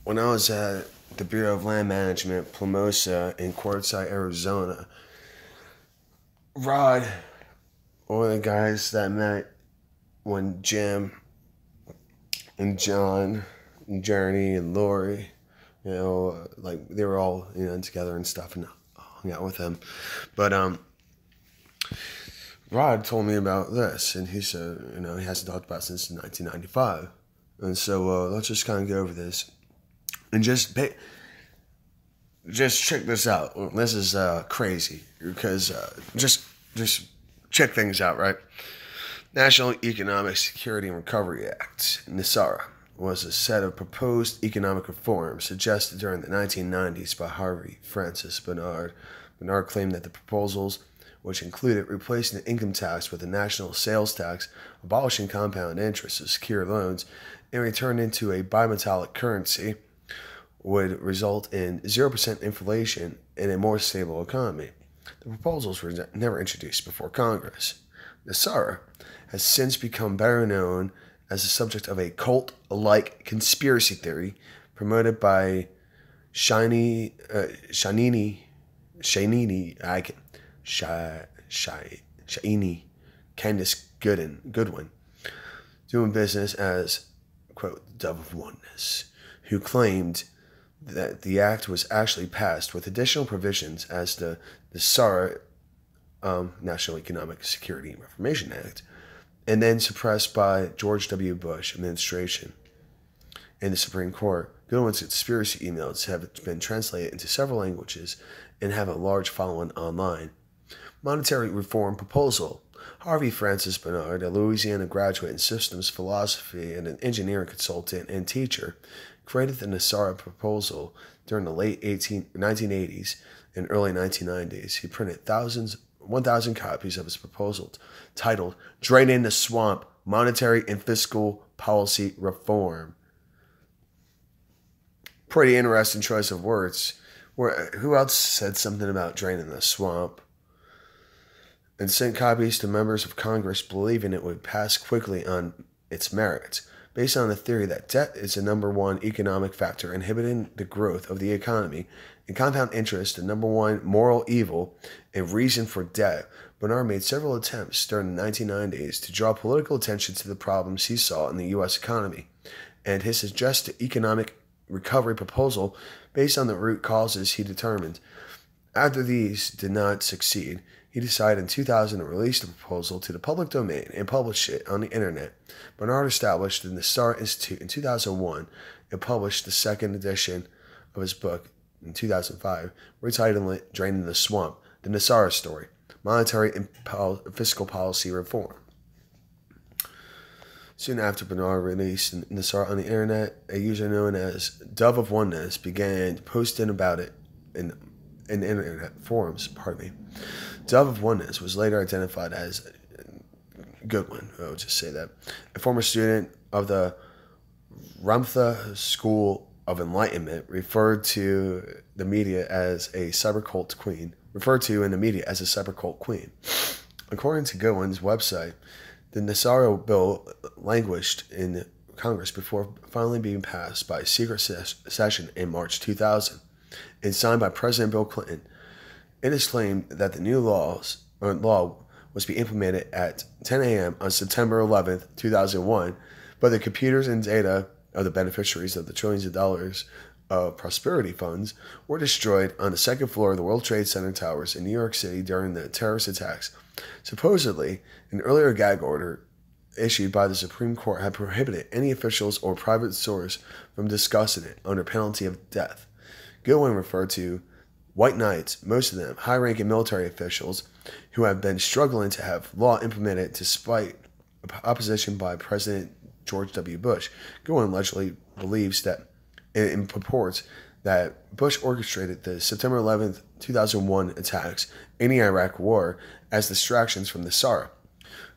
when I was at the Bureau of Land Management, Plumosa, in Quartzsite, Arizona, Rod, one of the guys that I met when Jim and John and Journey and Lori, like they were all, together and stuff, and I hung out with them. But Rod told me about this, and he said, he hasn't talked about it since 1995. And so let's just kind of go over this and just check this out. This is crazy because just check things out, right? National Economic Security and Recovery Act, NESARA, was a set of proposed economic reforms suggested during the 1990s by Harvey Francis Bernard. Bernard claimed that the proposals, which included replacing the income tax with a national sales tax, abolishing compound interest of secure loans, and returning to a bimetallic currency, would result in 0% inflation and a more stable economy. The proposals were never introduced before Congress. NESARA has since become better known as the subject of a cult-like conspiracy theory promoted by Candace Goodwin, doing business as, quote, Dove of Oneness, who claimed that the act was actually passed with additional provisions as the NESARA, National Economic Security and Reformation Act, and then suppressed by George W. Bush administration and the Supreme Court. Goodwin's conspiracy emails have been translated into several languages and have a large following online. Monetary reform proposal. Harvey Francis Bernard, a Louisiana graduate in systems philosophy and an engineering consultant and teacher, created the NESARA proposal during the late 1980s and early 1990s. He printed 1,000 copies of his proposal titled Draining the Swamp, Monetary and Fiscal Policy Reform. Pretty interesting choice of words. Who else said something about draining the swamp? And sent copies to members of Congress believing it would pass quickly on its merits, based on the theory that debt is the number one economic factor inhibiting the growth of the economy, and compound interest the number one moral evil and reason for debt. Bernard made several attempts during the 1990s to draw political attention to the problems he saw in the U.S. economy, and his suggested economic recovery proposal based on the root causes he determined. After these did not succeed, he decided in 2000 to release the proposal to the public domain and publish it on the internet. Bernard established the NESARA Institute in 2001 and published the second edition of his book in 2005, retitling it Draining the Swamp, The NESARA Story, Monetary and Fiscal Policy Reform. Soon after Bernard released NESARA on the internet, a user known as Dove of Oneness began posting about it in internet forums. Dove of Oneness was later identified as Goodwin, I would just say that, a former student of the Ramtha School of Enlightenment, referred to in the media as a cyber cult queen. According to Goodwin's website, the NESARA bill languished in Congress before finally being passed by a secret session in March 2000 and signed by President Bill Clinton. It is claimed that the new law was to be implemented at 10 a.m. on September 11th, 2001, but the computers and data of the beneficiaries of the trillions of dollars of prosperity funds were destroyed on the second floor of the World Trade Center towers in New York City during the terrorist attacks. Supposedly, an earlier gag order issued by the Supreme Court had prohibited any officials or private source from discussing it under penalty of death. Goodwin referred to white knights, most of them high-ranking military officials, who have been struggling to have law implemented despite opposition by President George W. Bush. Goodwin allegedly believes that, in purports, that Bush orchestrated the September 11th, 2001 attacks in the Iraq War as distractions from NESARA.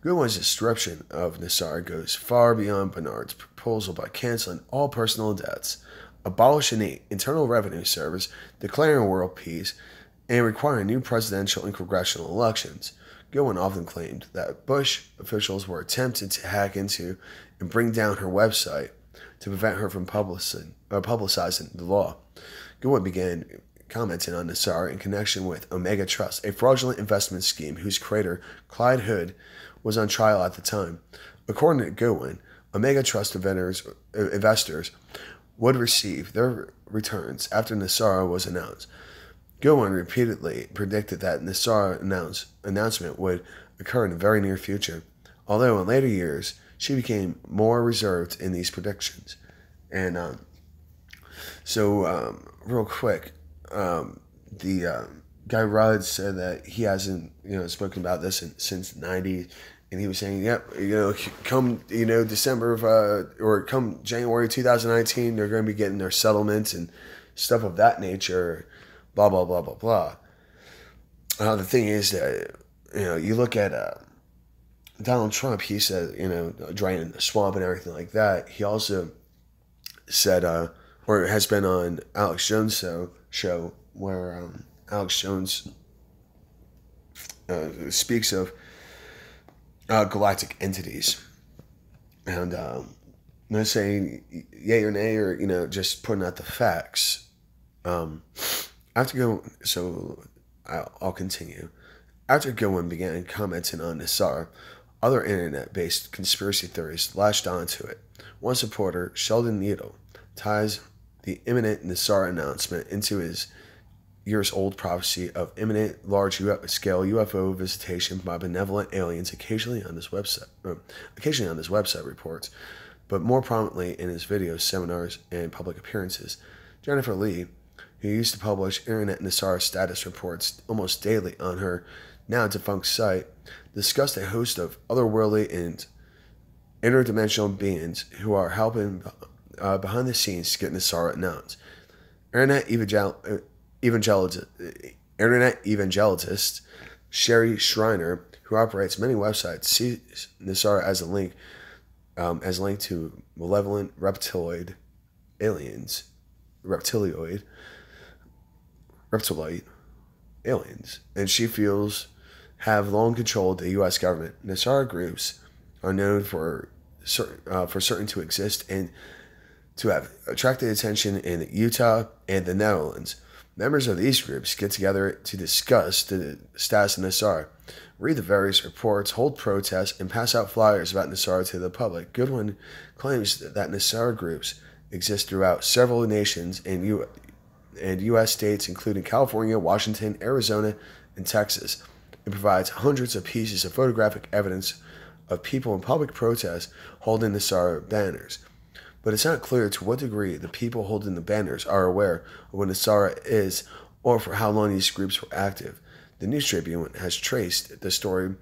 Goodwin's description of NESARA goes far beyond Bernard's proposal by canceling all personal debts, abolishing the Internal Revenue Service, declaring world peace, and requiring new presidential and congressional elections. Goodwin often claimed that Bush officials were attempting to hack into and bring down her website to prevent her from publicizing the law. Goodwin began commenting on NESARA in connection with Omega Trust, a fraudulent investment scheme whose creator, Clyde Hood, was on trial at the time. According to Goodwin, Omega Trust investors would receive their returns after NESARA was announced. Goodwin repeatedly predicted that NESARA announcement would occur in the very near future, although in later years she became more reserved in these predictions. And real quick, the guy Rudd said that he hasn't spoken about this since the 90s. And he was saying, yep, come, December of, or come January 2019, they're going to be getting their settlements and stuff of that nature, blah, blah, blah, blah, blah. The thing is that, you look at Donald Trump, he said, draining the swamp and everything like that. He also said, or has been on Alex Jones' show where Alex Jones speaks of galactic entities, and not saying yay or nay, or just putting out the facts. I'll continue. After Goodwin began commenting on NESARA, other internet-based conspiracy theories latched onto it. One supporter, Sheldon Needle, ties the imminent NESARA announcement into his years-old prophecy of imminent large-scale UFO visitation by benevolent aliens occasionally on this website reports, but more prominently in his videos, seminars, and public appearances. Jennifer Lee, who used to publish internet NESARA status reports almost daily on her now-defunct site, discussed a host of otherworldly and interdimensional beings who are helping behind the scenes to get NESARA announced. Internet evangelist Sherry Schreiner, who operates many websites, sees NESARA as linked to malevolent reptiloid aliens, and she feels have long controlled the U.S. government. NESARA groups are known for certain to exist and to have attracted attention in Utah and the Netherlands. Members of these groups get together to discuss the status of NESARA, read the various reports, hold protests, and pass out flyers about NESARA to the public. Goodwin claims that NESARA groups exist throughout several nations and U.S. states, including California, Washington, Arizona, and Texas. It provides hundreds of pieces of photographic evidence of people in public protests holding NESARA banners. But it's not clear to what degree the people holding the banners are aware of what NESARA is or for how long these groups were active. The News Tribune has traced the story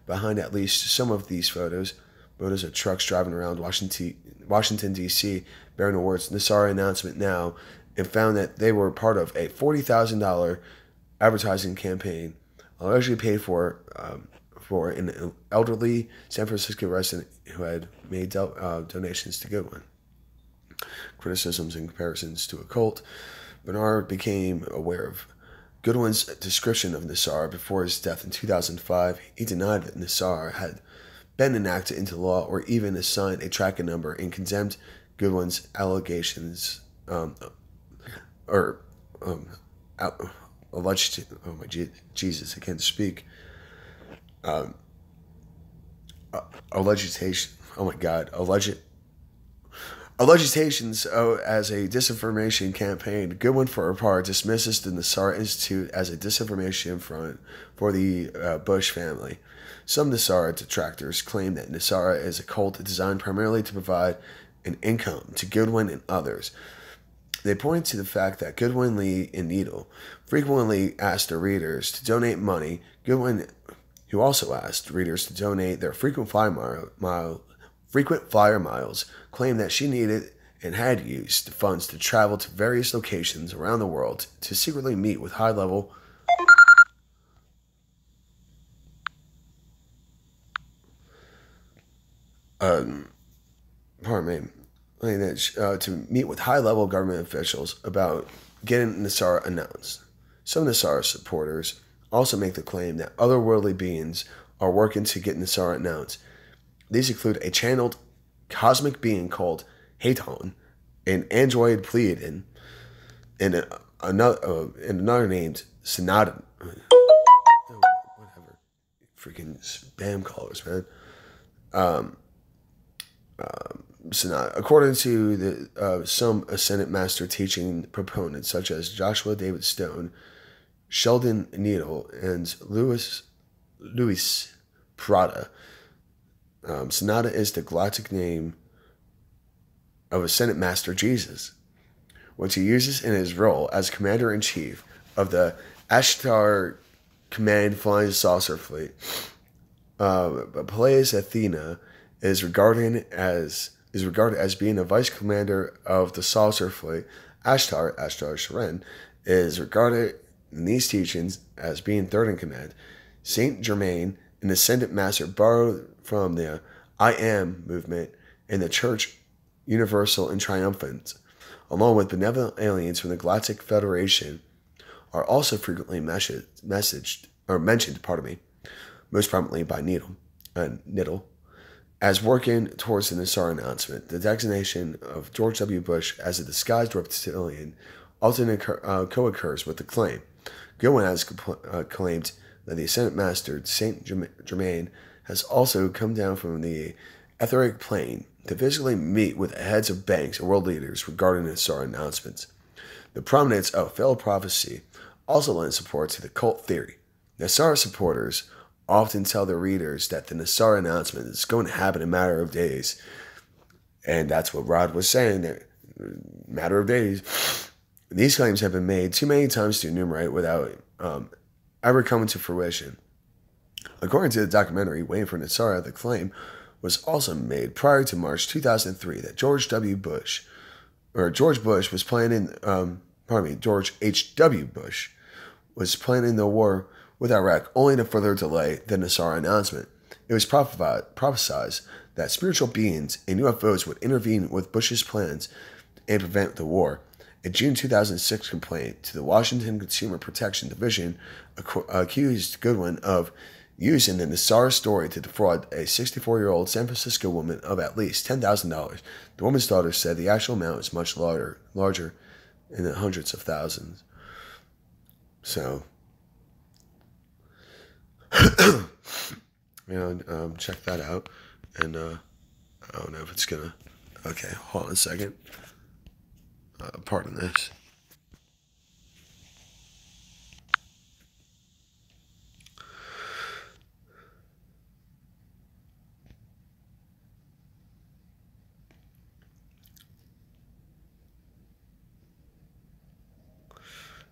behind at least some of these photos of trucks driving around Washington, D.C., bearing the words NESARA announcement now, and found that they were part of a $40,000 advertising campaign allegedly paid for an elderly San Francisco resident who had made donations to Goodwin. Criticisms and comparisons to a cult. Bernard became aware of Goodwin's description of NESARA before his death in 2005. He denied that NESARA had been enacted into law or even assigned a tracking number, and condemned Goodwin's allegations alleged. Oh my Jesus, I can't speak. Allegation. Oh my God, Allegitations as a disinformation campaign. Goodwin, for her part, dismisses the NESARA Institute as a disinformation front for the Bush family. Some NESARA detractors claim that NESARA is a cult designed primarily to provide an income to Goodwin and others. They point to the fact that Goodwin, Lee, and Needle frequently asked their readers to donate money. Goodwin, who also asked readers to donate their frequent flyer miles, claimed that she needed and had used the funds to travel to various locations around the world to secretly meet with high-level to meet with high-level government officials about getting NESARA announced. Some NESARA supporters also make the claim that otherworldly beings are working to get NESARA announced. These include a channeled cosmic being called Haton, an android Pleiadian, and another named Sonata. Whatever. Freaking spam callers, man. Sonata. According to some Ascended Master teaching proponents, such as Joshua David Stone, Sheldon Needle, and Louis Prada, Sonata is the galactic name of Ascended Master Jesus, which he uses in his role as Commander-in-Chief of the Ashtar Command Flying Saucer Fleet. Peleus Athena is regarded as being a vice commander of the Saucer Fleet. Ashtar Sharen, is regarded in these teachings as being third in command. Saint Germain, an Ascended Master borrowed from the I Am movement in the Church Universal and Triumphant, along with benevolent aliens from the Galactic Federation, are also frequently mentioned, most prominently by Niddle, as working towards the NESARA announcement. The designation of George W. Bush as a disguised reptilian often co-occurs with the claim. Goodwin has claimed that the Ascended Master, Saint Germain, has also come down from the etheric plane to physically meet with the heads of banks and world leaders regarding the NESARA announcements. The prominence of failed prophecy also lends support to the cult theory. NESARA supporters often tell their readers that the NESARA announcement is going to happen in a matter of days. And that's what Rod was saying, that matter of days. These claims have been made too many times to enumerate without ever coming to fruition. According to the documentary Waiting for NESARA, the claim was also made prior to March 2003 that George H.W. Bush was planning the war with Iraq, only to further delay the NESARA announcement. It was prophesied that spiritual beings and UFOs would intervene with Bush's plans and prevent the war. A June 2006 complaint to the Washington Consumer Protection Division accused Goodwin of using the NESARA story to defraud a 64-year-old San Francisco woman of at least $10,000. The woman's daughter said the actual amount is much larger in the hundreds of thousands. So, check that out. And I don't know if it's gonna. Okay, hold on a second. Pardon this.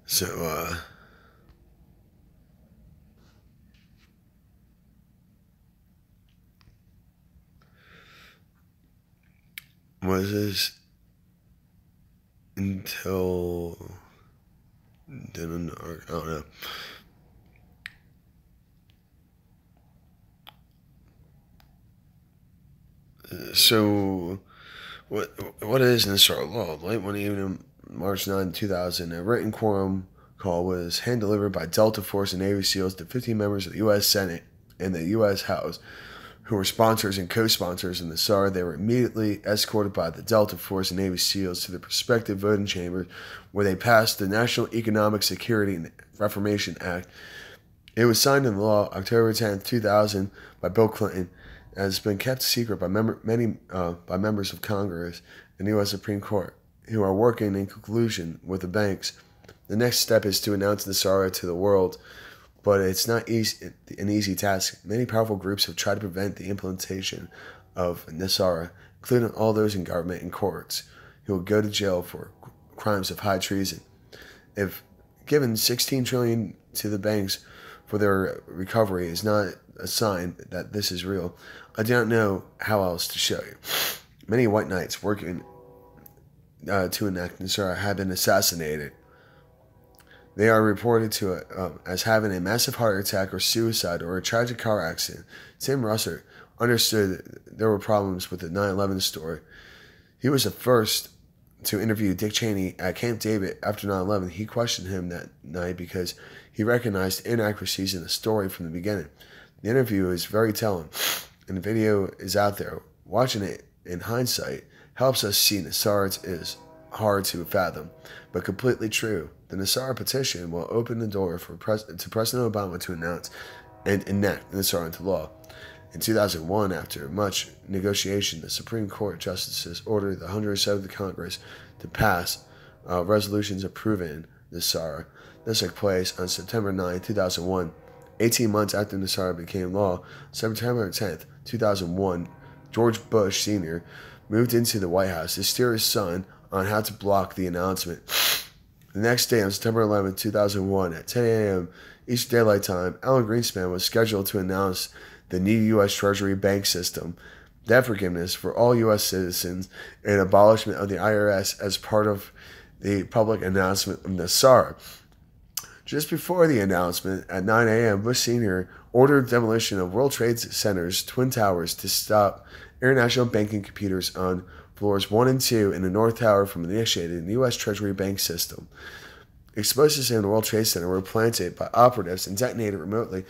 So, was this until I don't know. So, what is NESARA law? Late one evening, March 9, 2000, a written quorum call was hand-delivered by Delta Force and Navy SEALs to 15 members of the U.S. Senate and the U.S. House, who were sponsors and co-sponsors in NESARA. They were immediately escorted by the Delta Force and Navy SEALs to the respective voting chambers, where they passed the National Economic Security and Reformation Act. It was signed into law October 10, 2000 by Bill Clinton, and has been kept secret by members of Congress and the U.S. Supreme Court, who are working in conclusion with the banks. The next step is to announce NESARA to the world, but it's not an easy task. Many powerful groups have tried to prevent the implementation of NESARA, including all those in government and courts, who will go to jail for crimes of high treason. If given $16 trillion to the banks for their recovery is not a sign that this is real, I don't know how else to show you. Many white knights working to enact NESARA have been assassinated. They are reported to as having a massive heart attack or suicide or a tragic car accident. Tim Russert understood there were problems with the 9/11 story. He was the first to interview Dick Cheney at Camp David after 9/11. He questioned him that night because he recognized inaccuracies in the story from the beginning. The interview is very telling, and the video is out there. Watching it in hindsight, helps us see NESARA is hard to fathom, but completely true. The NESARA petition will open the door for President Obama to announce and enact NESARA into law. In 2001, after much negotiation, the Supreme Court justices ordered the 107th Congress to pass resolutions approving NESARA. This took place on September 9, 2001. 18 months after NESARA became law, September 10th, 2001, George Bush Sr. moved into the White House to steer his son on how to block the announcement. The next day, on September 11, 2001, at 10 a.m. Eastern Daylight Time, Alan Greenspan was scheduled to announce the new U.S. Treasury bank system, debt forgiveness for all U.S. citizens, and abolishment of the IRS as part of the public announcement of NESARA. Just before the announcement, at 9 a.m., Bush Sr. ordered demolition of World Trade Center's Twin Towers to stop international banking computers on floors 1 and 2 in the North Tower from initiating the U.S. Treasury bank system. Explosives in the World Trade Center were planted by operatives and detonated remotely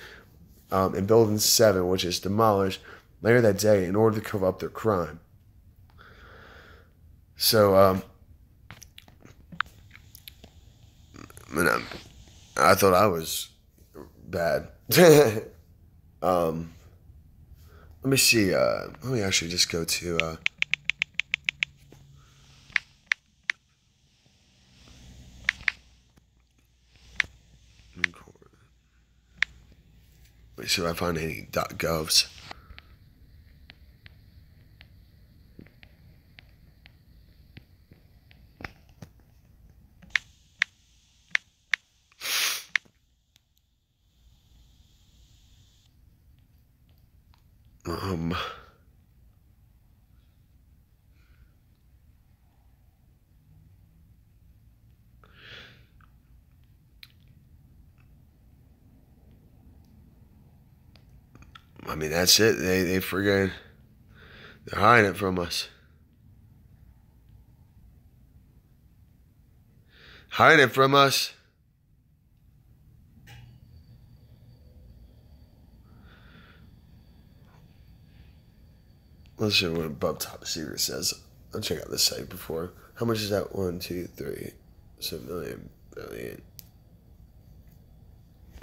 in Building 7, which is demolished later that day in order to cover up their crime. So, I thought I was bad. Let me see. Let me actually just go to. Let me see if I find any .govs. I mean, that's it. They forget. They're hiding it from us. Hiding it from us. Let's see what above top secret says. I'll check out this site before. How much is that? 1, 2, 3, 7 million, billion.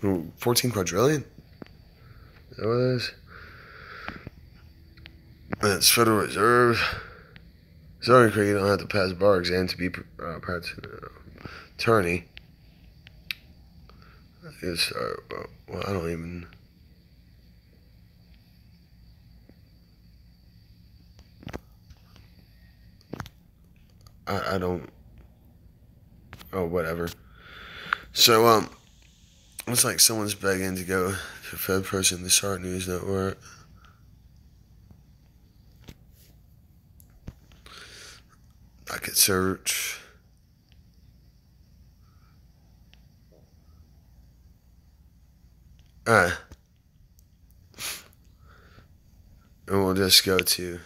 Ooh, 14 quadrillion? Is that what it is? That's Federal Reserve. Zoning creek, you don't have to pass bar exam to be attorney. It's, well, I don't even. I don't. Oh, whatever. So, it's like someone's begging to go to Fed person, the Start News Network. I could search. And we'll just go to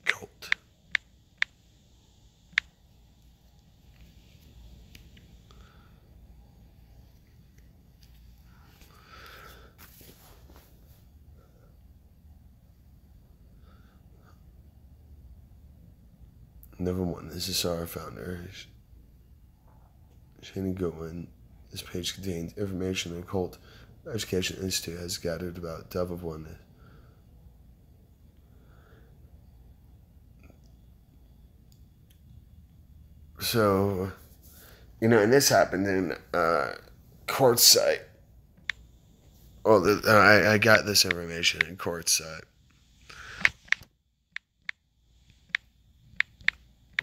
cult. Number 1, this is our founder, Shani Goodwin. This page contains information the Cult Education Institute has gathered about Dove of Oneness. So, and this happened in Quartzsite. Oh, I got this information in Quartzsite.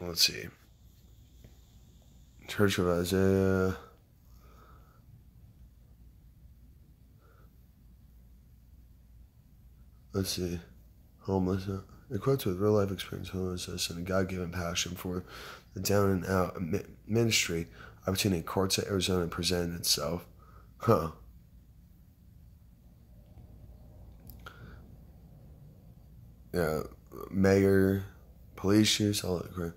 Let's see. Church of Isaiah. Let's see. Homelessness. Equipped with real life experience, homelessness, and a God-given passion for the down and out ministry, opportunity in Quartzsite, Arizona presented itself. Huh. Yeah. Mayor, police chiefs, all that crap.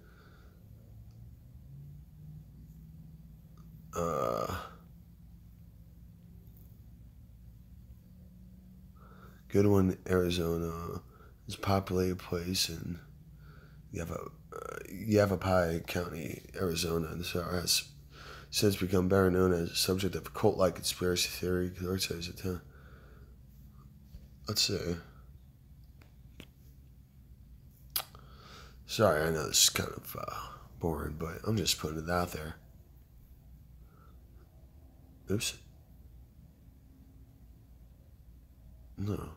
Goodwin, Arizona is a populated place, and Yavapai County, Arizona. NESARA has since become better known as a subject of cult-like conspiracy theory. Let's see. Sorry, I know this is kind of boring, but I'm just putting it out there. Oops. No.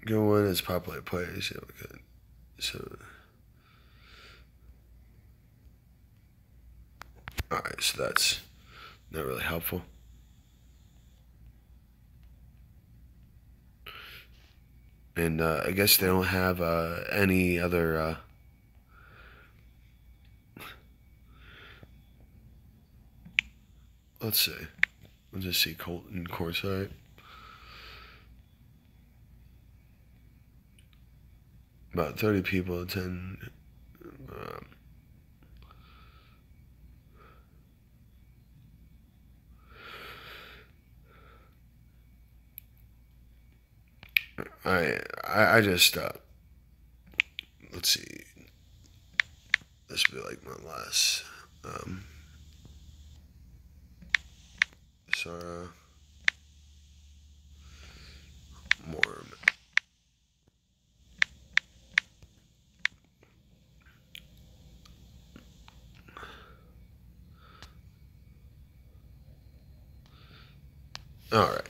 Good one is popular place. Yeah, okay. So, alright, so that's not really helpful. And I guess they don't have any other. Let's see. Let's just see Colton Quartzsite. About 30 people attend. I just let's see. This will be like my last. NESARA Mormon. All right.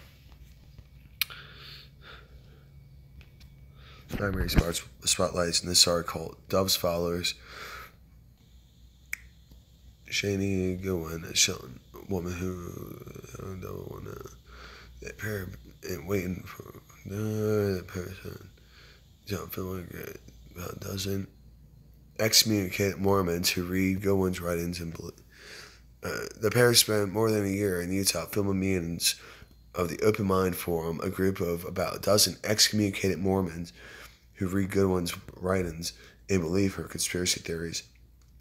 Primary spotlights in NESARA cult. Dove's followers. Shani Gowan, a Shelton woman who don't want that pair and waiting for the person. Don't feel like about a dozen excommunicated Mormons who read Gowan's writings and believe. The pair spent more than a year in Utah filming meetings of the Open Mind Forum, a group of about a dozen excommunicated Mormons who read Gowan's writings and believe her conspiracy theories.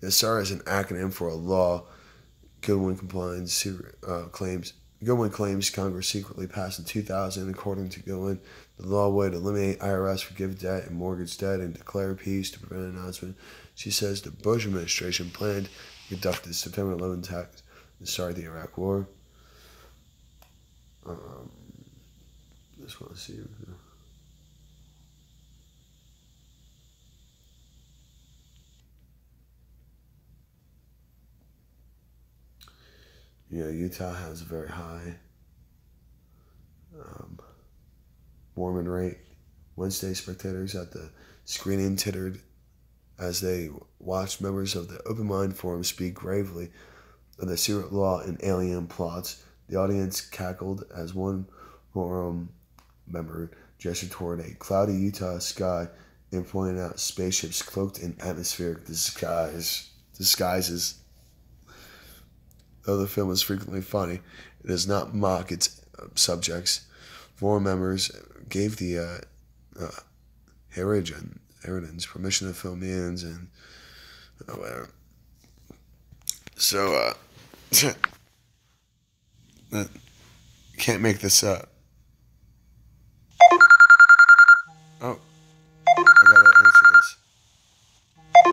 NESARA is an acronym for a law Gowan claims Congress secretly passed in 2000. According to Gowan, the law would eliminate IRS, forgive debt and mortgage debt, and declare peace to prevent an announcement. She says the Bush administration planned to conduct the September 11 attacks and start the Iraq War. Just want to see. Utah has a very high Mormon rate. Wednesday, spectators at the screening tittered as they watched members of the Open Mind Forum speak gravely of the secret law and alien plots. The audience cackled as one forum member gestured toward a cloudy Utah sky and pointed out spaceships cloaked in atmospheric disguises. Though the film is frequently funny, it does not mock its subjects. Forum members gave the Herodins permission to film meetings and whatever. So, can't make this up.